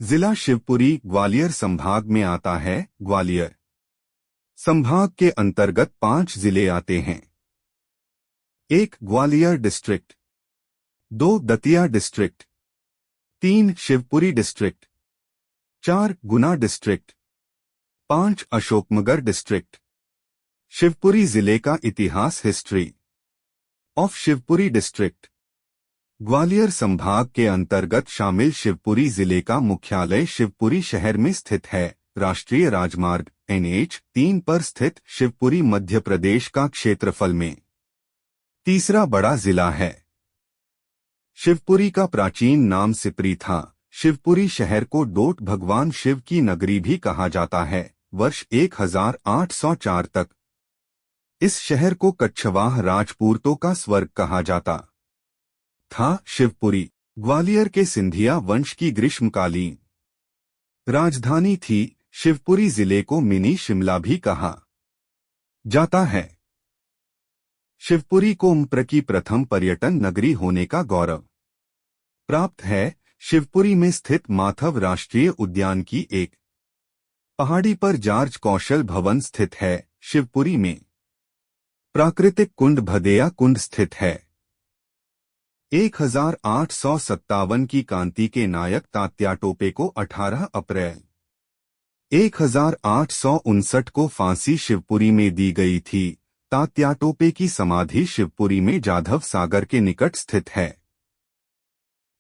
जिला शिवपुरी ग्वालियर संभाग में आता है। ग्वालियर संभाग के अंतर्गत 5 जिले आते हैं। 1 Gwalior district, 2 Datia district, 3 Shivpuri district, 4 गुना डिस्ट्रिक्ट, 5 अशोकनगर डिस्ट्रिक्ट। शिवपुरी जिले का इतिहास। History of Shivpuri district. Gwalior संभाग के अंतर्गत शामिल शिवपुरी जिले का मुख्यालय शिवपुरी शहर में स्थित है। राष्ट्रीय राजमार्ग NH 3 पर स्थित शिवपुरी मध्य प्रदेश का क्षेत्रफल में तीसरा बड़ा जिला है। शिवपुरी का प्राचीन नाम सिपरी था। शिवपुरी शहर को डोट भगवान शिव की नगरी भी कहा जाता है। वर्ष 1804 तक इस शहर को कच्छवाह राजपूतों का स्वर्ग कहा जाता था। शिवपुरी ग्वालियर के सिंधिया वंश की ग्रीष्मकालीन राजधानी थी। शिवपुरी जिले को मिनी शिमला भी कहा जाता है। शिवपुरी को उम्र की प्रथम पर्यटन नगरी होने का गौरव प्राप्त है। शिवपुरी में स्थित माधव राष्ट्रीय उद्यान की एक पहाड़ी पर जॉर्ज कौशल भवन स्थित है। शिवपुरी में प्राकृतिक कुंड भदेया कुंड स्थित है। 1857 की क्रांति के नायक तात्या टोपे को 18 अप्रैल 1859 को फांसी शिवपुरी में दी गई थी। तात्या टोपे की समाधि शिवपुरी में जाधव सागर के निकट स्थित है।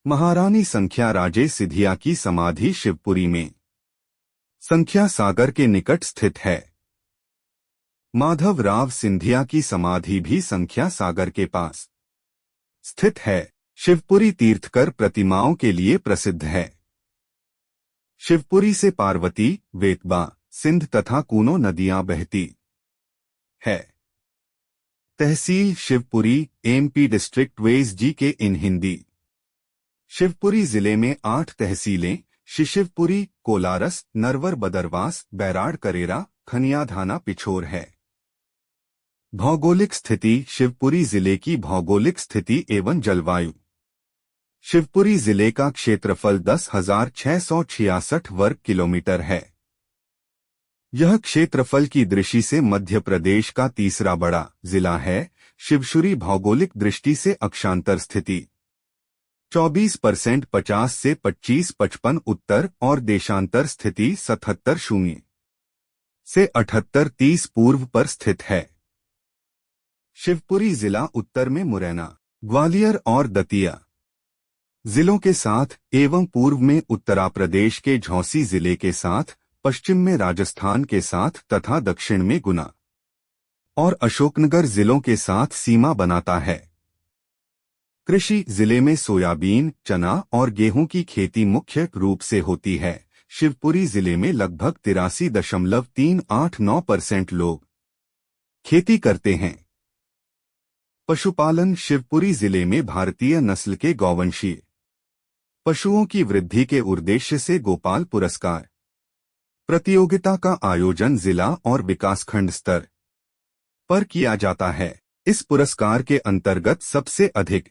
महारानी संख्या राजे सिंधिया की समाधि शिवपुरी में संख्या सागर के निकट स्थित है। माधव राव सिंधिया की समाधि भी संख्या सागर के पास स्थित है। शिवपुरी तीर्थकर प्रतिमाओं के लिए प्रसिद्ध है। शिवपुरी से पार्वती, वेतबा, सिंध तथा कूनो नदियां बहती है। तहसील शिवपुरी MP डिस्ट्रिक्ट वेज के इन हिंदी। शिवपुरी जिले में 8 तहसीलें शिशिवपुरी, कोलारस, नरवर, बदरवास, बैराड़, करेरा, खनियाधाना, पिछोर है। भौगोलिक स्थिति। शिवपुरी जिले की भौगोलिक स्थिति एवं जलवायु। शिवपुरी जिले का क्षेत्रफल 10,666 वर्ग किलोमीटर है। यह क्षेत्रफल की दृष्टि से मध्य प्रदेश का तीसरा बड़ा जिला है। शिवपुरी भौगोलिक दृष्टि से अक्षांतर स्थिति 24% 50 से 25-55 उत्तर और देशांतर स्थिति 77-0 से 78-30 पूर्व पर स्थित है। शिवपुरी जिला उत्तर में मुरैना, ग्वालियर और दतिया जिलों के साथ एवं पूर्व में उत्तरा प्रदेश के झौसी जिले के साथ, पश्चिम में राजस्थान के साथ तथा दक्षिण में गुना और अशोकनगर जिलों के साथ सीमा बनाता है। कृषि जिले में सोयाबीन, चना और गेहूं की खेती मुख्य रूप से होती है। शिवपुरी जिले में लगभग 83.389% लोग खेती करते हैं। पशुपालन। शिवपुरी जिले में भारतीय नस्ल के गौवंशीय पशुओं की वृद्धि के उद्देश्य से गोपाल पुरस्कार प्रतियोगिता का आयोजन जिला और विकासखंड स्तर पर किया जाता है। इस पुरस्कार के अंतर्गत सबसे अधिक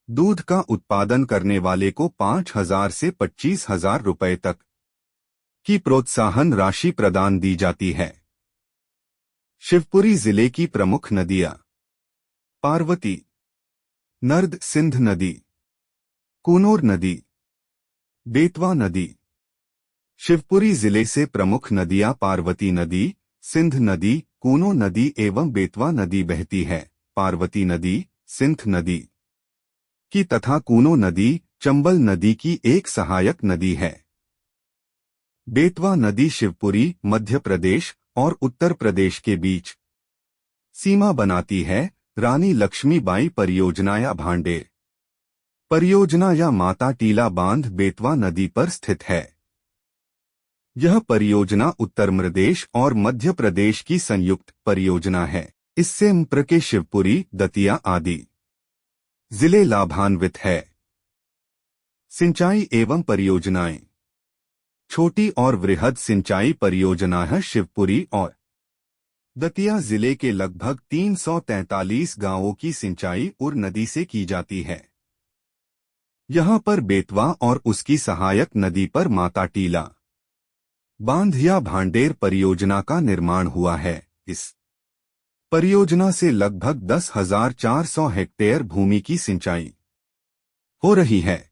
दूध का उत्पादन करने वाले को 5,000 से 25,000 रुपए तक की प्रोत्साहन राशि प्रदान दी जाती है। शिवपुरी जिले की प्रमुख नदियां पार्वती, नर्द, सिंध नदी, कूनोर नदी, बेतवा नदी। शिवपुरी जिले से प्रमुख नदियां पार्वती नदी, सिंध नदी, कूनो नदी एवं बेतवा नदी बहती है। पार्वती नदी सिंध नदी की तथा कूनो नदी चंबल नदी की एक सहायक नदी है। बेतवा नदी शिवपुरी, मध्य प्रदेश और उत्तर प्रदेश के बीच सीमा बनाती है। रानी लक्ष्मीबाई परियोजना या भांडेर परियोजना या माता टीला बांध बेतवा नदी पर स्थित है। यह परियोजना उत्तर प्रदेश और मध्य प्रदेश की संयुक्त परियोजना है। इससे मप्र के शिवपुरी, दतिया आदि जिले लाभान्वित है। सिंचाई एवं परियोजनाएं। छोटी और वृहद सिंचाई परियोजनाएं शिवपुरी और दतिया जिले के लगभग 343 गांवों की सिंचाई उर नदी से की जाती है। यहाँ पर बेतवा और उसकी सहायक नदी पर माता टीला बांध या भांडेर परियोजना का निर्माण हुआ है। इस परियोजना से लगभग 10,400 हेक्टेयर भूमि की सिंचाई हो रही है।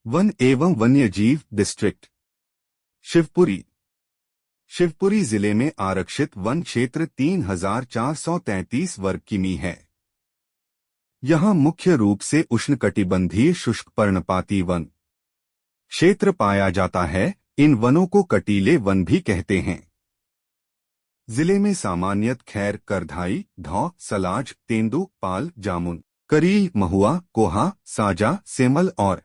वन एवं वन्यजीव डिस्ट्रिक्ट शिवपुरी। शिवपुरी जिले में आरक्षित वन क्षेत्र 3,433 वर्ग किमी है। यहाँ मुख्य रूप से उष्णकटिबंधीय शुष्क पर्णपाती वन क्षेत्र पाया जाता है। इन वनों को कटीले वन भी कहते हैं। जिले में सामान्यत खैर, करधाई, धौ, सलाज, तेंदू, पाल, जामुन, करी, महुआ, कोहा, साजा, सेमल और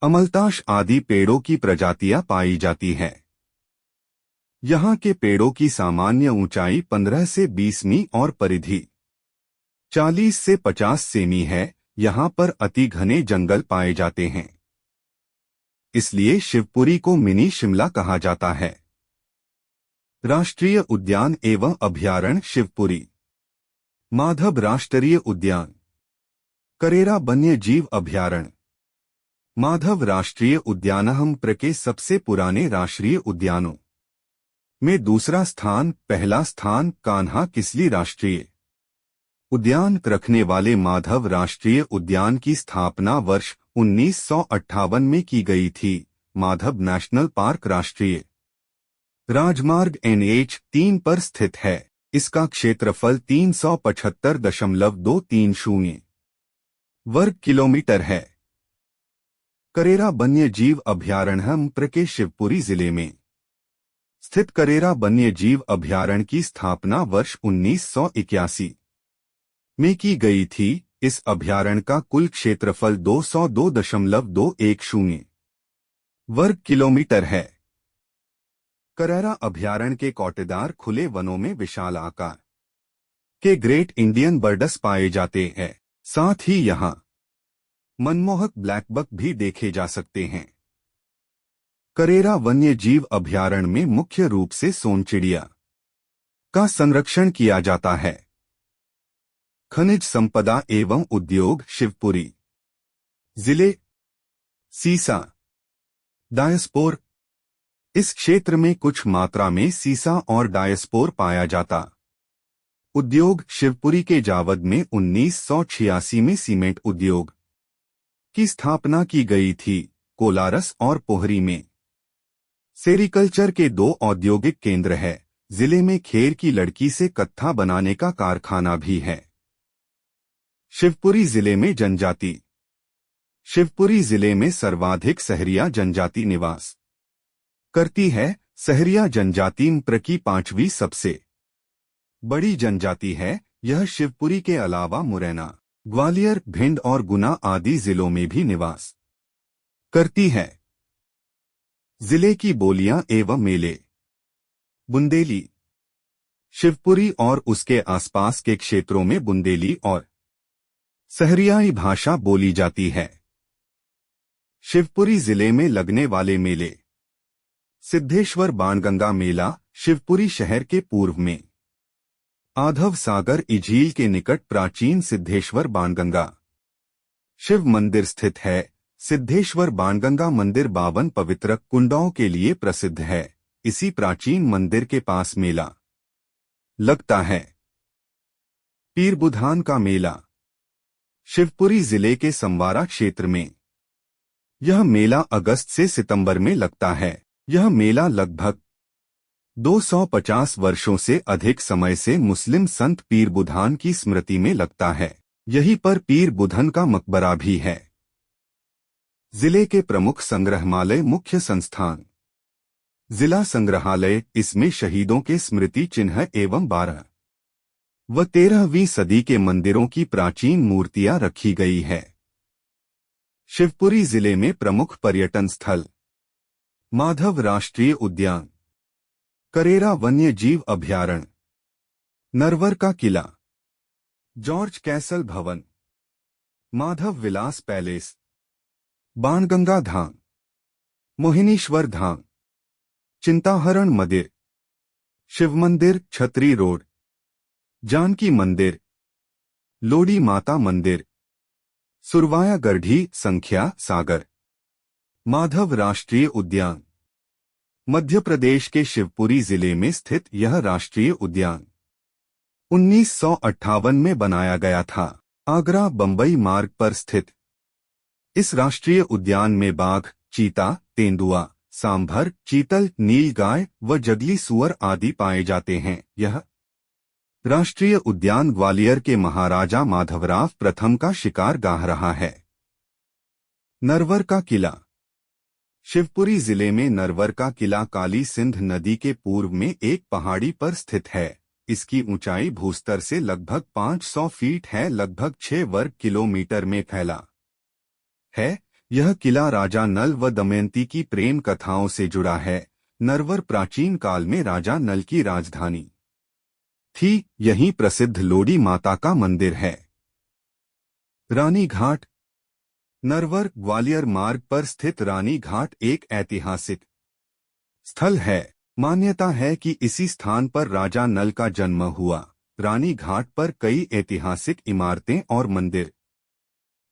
अमलताश आदि पेड़ों की प्रजातियां पाई जाती है। यहाँ के पेड़ों की सामान्य ऊंचाई 15 से 20 मी और परिधि 40 से 50 सेमी है। यहाँ पर अति घने जंगल पाए जाते हैं, इसलिए शिवपुरी को मिनी शिमला कहा जाता है। राष्ट्रीय उद्यान एवं अभयारण्य शिवपुरी। माधव राष्ट्रीय उद्यान, करेरा वन्य जीव अभयारण्य। माधव राष्ट्रीय उद्यान के सबसे पुराने राष्ट्रीय उद्यानों में दूसरा स्थान, पहला स्थान कान्हा किसली राष्ट्रीय उद्यान रखने वाले माधव राष्ट्रीय उद्यान की स्थापना वर्ष 1958 में की गई थी। माधव नेशनल पार्क राष्ट्रीय राजमार्ग NH-3 पर स्थित है। इसका क्षेत्रफल 375.230 वर्ग किलोमीटर है। करेरा वन्य जीव अभयारण्य के शिवपुरी जिले में स्थित करेरा वन्य जीव अभयारण्य की स्थापना वर्ष 1981 में की गई थी। इस अभयारण्य का कुल क्षेत्रफल 202.210 वर्ग किलोमीटर है। करेरा अभयारण्य के कोटेदार खुले वनों में विशाल आकार के ग्रेट इंडियन बर्ड्स पाए जाते हैं। साथ ही यहाँ मनमोहक ब्लैकबक भी देखे जा सकते हैं। करेरा वन्य जीव अभयारण्य में मुख्य रूप से सोनचिड़िया का संरक्षण किया जाता है। खनिज संपदा एवं उद्योग शिवपुरी जिले सीसा डायस्पोर। इस क्षेत्र में कुछ मात्रा में सीसा और डायस्पोर पाया जाता। उद्योग शिवपुरी के जावद में 1986 में सीमेंट उद्योग की स्थापना की गई थी। कोलारस और पोहरी में सेरिकल्चर के 2 औद्योगिक केंद्र है। जिले में खेर की लड़की से कत्था बनाने का कारखाना भी है। शिवपुरी जिले में जनजाति। शिवपुरी जिले में सर्वाधिक सहरिया जनजाति निवास करती है। सहरिया जनजाति म्प्र की 5वीं सबसे बड़ी जनजाति है। यह शिवपुरी के अलावा मुरैना, ग्वालियर, भिंड और गुना आदि जिलों में भी निवास करती है। जिले की बोलियां एवं मेले। बुंदेली। शिवपुरी और उसके आसपास के क्षेत्रों में बुंदेली और सहरियाई भाषा बोली जाती है। शिवपुरी जिले में लगने वाले मेले। सिद्धेश्वर बाणगंगा मेला शिवपुरी शहर के पूर्व में आधव सागर झील के निकट प्राचीन सिद्धेश्वर बाणगंगा शिव मंदिर स्थित है। सिद्धेश्वर बाणगंगा मंदिर 52 पवित्र कुंडों के लिए प्रसिद्ध है। इसी प्राचीन मंदिर के पास मेला लगता है। पीर बुधान का मेला शिवपुरी जिले के समवारा क्षेत्र में। यह मेला अगस्त से सितंबर में लगता है। यह मेला लगभग 250 वर्षों से अधिक समय से मुस्लिम संत पीर बुधान की स्मृति में लगता है। यहीं पर पीर बुधन का मकबरा भी है। जिले के प्रमुख संग्रहालय मुख्य संस्थान जिला संग्रहालय। इसमें शहीदों के स्मृति चिन्ह एवं 12 व 13वीं सदी के मंदिरों की प्राचीन मूर्तियां रखी गई है। शिवपुरी जिले में प्रमुख पर्यटन स्थल माधव राष्ट्रीय उद्यान, करेरा वन्य जीव अभयारण्य, नरवर का किला, जॉर्ज कैसल भवन, माधव विलास पैलेस, बाणगंगा धाम, मोहिनीश्वर धाम, चिंताहरण मंदिर, शिव मंदिर छतरी रोड, जानकी मंदिर, लोडी माता मंदिर, सुरवाया गढ़ी संख्या सागर। माधव राष्ट्रीय उद्यान मध्य प्रदेश के शिवपुरी जिले में स्थित यह राष्ट्रीय उद्यान 1958 में बनाया गया था। आगरा बंबई मार्ग पर स्थित इस राष्ट्रीय उद्यान में बाघ, चीता, तेंदुआ, सांभर, चीतल, नीलगाय व जंगली सुअर आदि पाए जाते हैं। यह राष्ट्रीय उद्यान ग्वालियर के महाराजा माधवराव प्रथम का शिकारगाह रहा है। नरवर का किला शिवपुरी जिले में नरवर का किला काली सिंध नदी के पूर्व में एक पहाड़ी पर स्थित है। इसकी ऊंचाई भूस्तर से लगभग 500 फीट है, लगभग 6 वर्ग किलोमीटर में फैला है। यह किला राजा नल व दमयंती की प्रेम कथाओं से जुड़ा है। नरवर प्राचीन काल में राजा नल की राजधानी थी। यहीं प्रसिद्ध लोडी माता का मंदिर है। रानी घाट नरवर ग्वालियर मार्ग पर स्थित रानी घाट एक ऐतिहासिक स्थल है। मान्यता है कि इसी स्थान पर राजा नल का जन्म हुआ। रानी घाट पर कई ऐतिहासिक इमारतें और मंदिर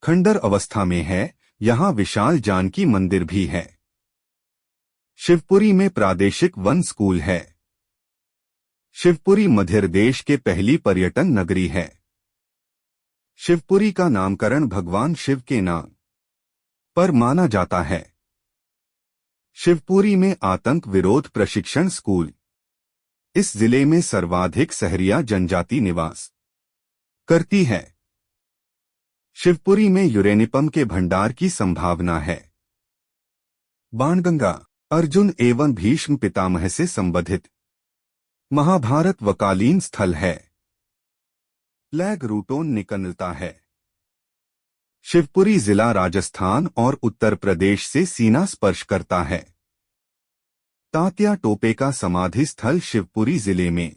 खंडर अवस्था में है। यहाँ विशाल जानकी मंदिर भी है। शिवपुरी में प्रादेशिक वन स्कूल है। शिवपुरी मध्य प्रदेश के पहली पर्यटन नगरी है। शिवपुरी का नामकरण भगवान शिव के नाम पर माना जाता है। शिवपुरी में आतंक विरोध प्रशिक्षण स्कूल इस जिले में सर्वाधिक सहरिया जनजाति निवास करती है। शिवपुरी में यूरेनियम के भंडार की संभावना है। बाणगंगा अर्जुन एवं भीष्म पितामह से संबंधित महाभारत वकालीन स्थल है। फ्लैग रूटोन निकलता है। शिवपुरी जिला राजस्थान और उत्तर प्रदेश से सीमा स्पर्श करता है। तात्या टोपे का समाधि स्थल शिवपुरी जिले में